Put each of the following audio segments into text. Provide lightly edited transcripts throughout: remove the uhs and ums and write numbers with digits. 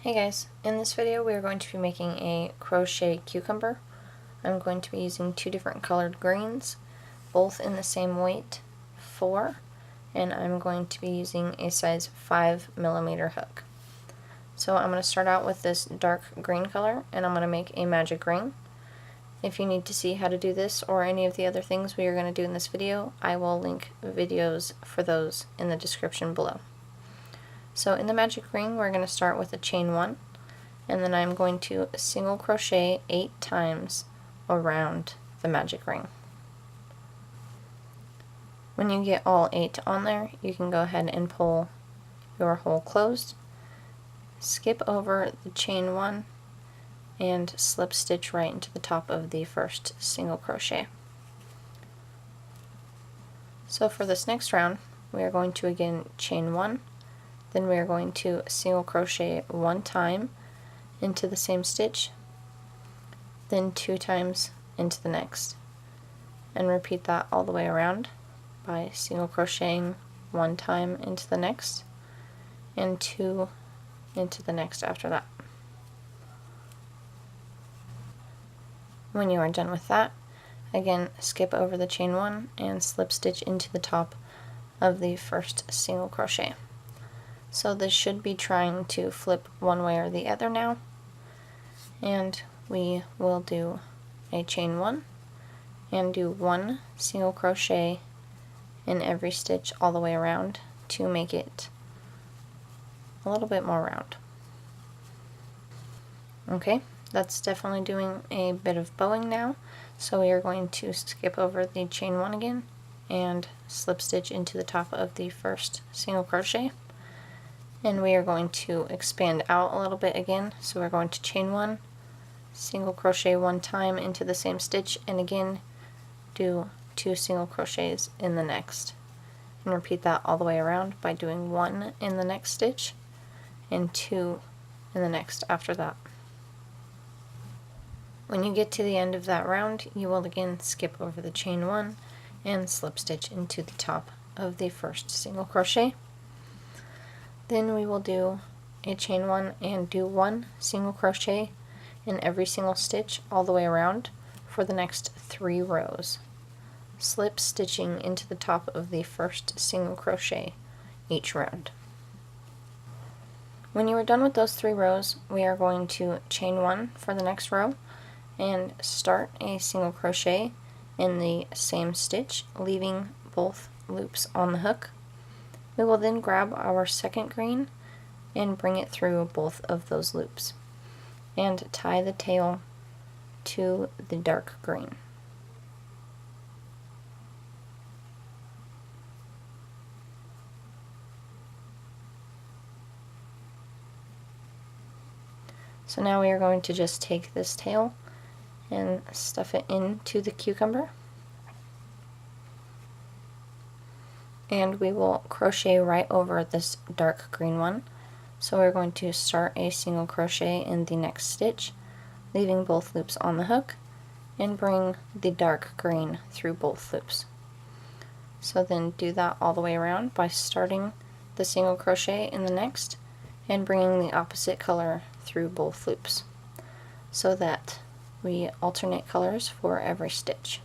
Hey guys, in this video we are going to be making a crochet cucumber. I'm going to be using two different colored greens, both in the same weight, 4, and I'm going to be using a size 5mm hook. So I'm going to start out with this dark green color and I'm going to make a magic ring. If you need to see how to do this or any of the other things we are going to do in this video, I will link videos for those in the description below. So in the magic ring we're going to start with a chain 1, and then I'm going to single crochet 8 times around the magic ring. When you get all 8 on there, you can go ahead and pull your hole closed, skip over the chain 1, and slip stitch right into the top of the first single crochet. So for this next round we are going to again chain 1, then we are going to single crochet 1 time into the same stitch, then 2 times into the next, and repeat that all the way around by single crocheting 1 time into the next and 2 into the next after that. When you are done with that, again skip over the chain 1 and slip stitch into the top of the first single crochet. So this should be trying to flip one way or the other now, and we will do a chain 1 and do 1 single crochet in every stitch all the way around to make it a little bit more round. Okay, that's definitely doing a bit of bowing now, so we are going to skip over the chain 1 again and slip stitch into the top of the first single crochet. And we are going to expand out a little bit again, so we're going to chain 1, single crochet 1 time into the same stitch, and again do 2 single crochets in the next, and repeat that all the way around by doing 1 in the next stitch and 2 in the next after that. When you get to the end of that round, you will again skip over the chain 1 and slip stitch into the top of the first single crochet. Then we will do a chain 1 and do 1 single crochet in every single stitch all the way around for the next 3 rows, slip stitching into the top of the first single crochet each round. When you are done with those 3 rows, we are going to chain 1 for the next row and start a single crochet in the same stitch, leaving both loops on the hook. We will then grab our second green and bring it through both of those loops and tie the tail to the dark green. So now we are going to just take this tail and stuff it into the cucumber, and we will crochet right over this dark green one. So we're going to start a single crochet in the next stitch, leaving both loops on the hook, and bring the dark green through both loops. So then do that all the way around by starting the single crochet in the next and bringing the opposite color through both loops, so that we alternate colors for every stitch.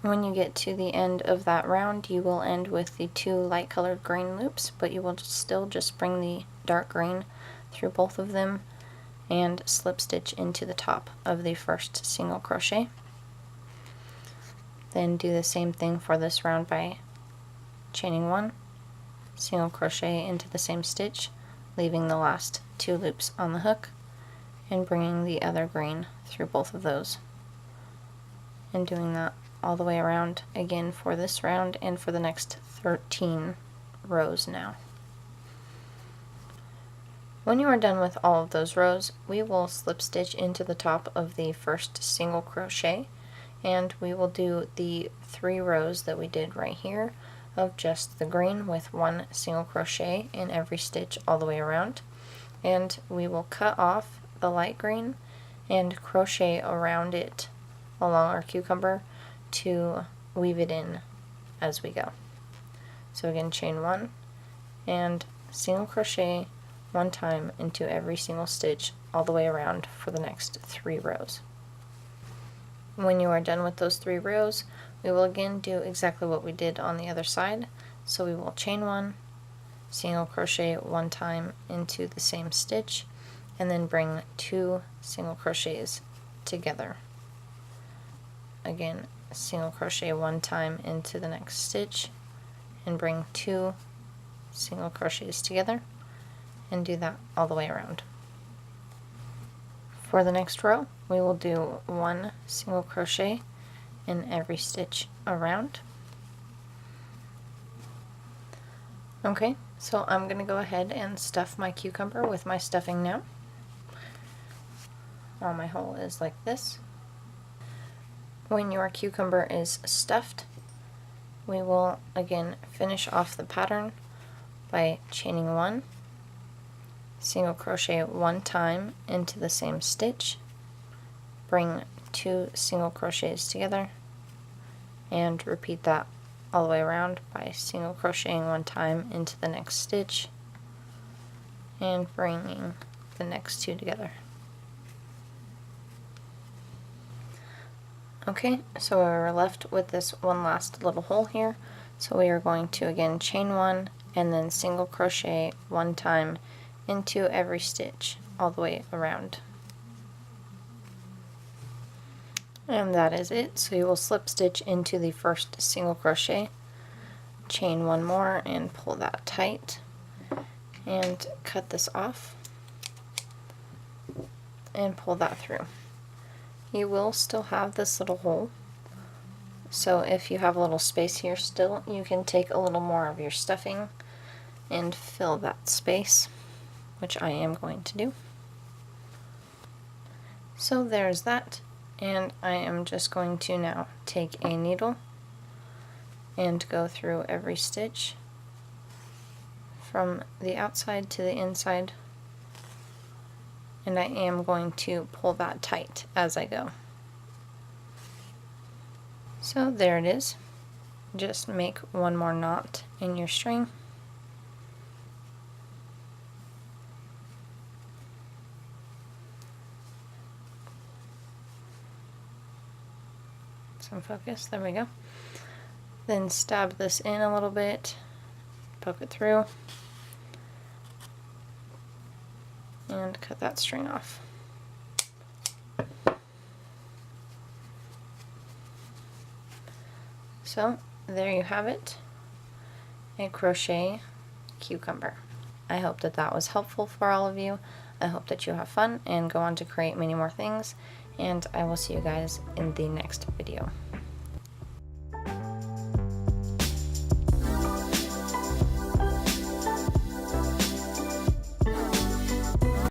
When you get to the end of that round, you will end with the 2 light colored green loops, but you will still just bring the dark green through both of them and slip stitch into the top of the first single crochet. Then do the same thing for this round by chaining 1, single crochet into the same stitch, leaving the last 2 loops on the hook, and bringing the other green through both of those, and doing that all the way around again for this round and for the next 13 rows now. When you are done with all of those rows, we will slip stitch into the top of the first single crochet, and we will do the 3 rows that we did right here of just the green with 1 single crochet in every stitch all the way around, and we will cut off the light green and crochet around it along our cucumber to weave it in as we go. So again, chain 1 and single crochet one time into every single stitch all the way around for the next 3 rows. When you are done with those 3 rows, we will again do exactly what we did on the other side. So we will chain 1, single crochet one time into the same stitch, and then bring 2 single crochets together. Again, single crochet one time into the next stitch and bring 2 single crochets together, and do that all the way around. For the next row, we will do 1 single crochet in every stitch around. Okay, so I'm going to go ahead and stuff my cucumber with my stuffing now. While my hole is like this. When your cucumber is stuffed, we will again finish off the pattern by chaining 1, single crochet one time into the same stitch, bring 2 single crochets together, and repeat that all the way around by single crocheting one time into the next stitch and bringing the next 2 together. Okay, so we're left with this one last little hole here, so we are going to again chain 1 and then single crochet one time into every stitch all the way around. And that is it. So you will slip stitch into the first single crochet, chain 1 more and pull that tight, and cut this off and pull that through. You will still have this little hole, so if you have a little space here still, you can take a little more of your stuffing and fill that space, which I am going to do. So there's that, and I am just going to now take a needle and go through every stitch from the outside to the inside, and I am going to pull that tight as I go. So there it is. Just make one more knot in your string. Some focus, there we go. Then stab this in a little bit, poke it through, and cut that string off. So there you have it, a crochet cucumber. I hope that that was helpful for all of you. I hope that you have fun and go on to create many more things, and I will see you guys in the next video.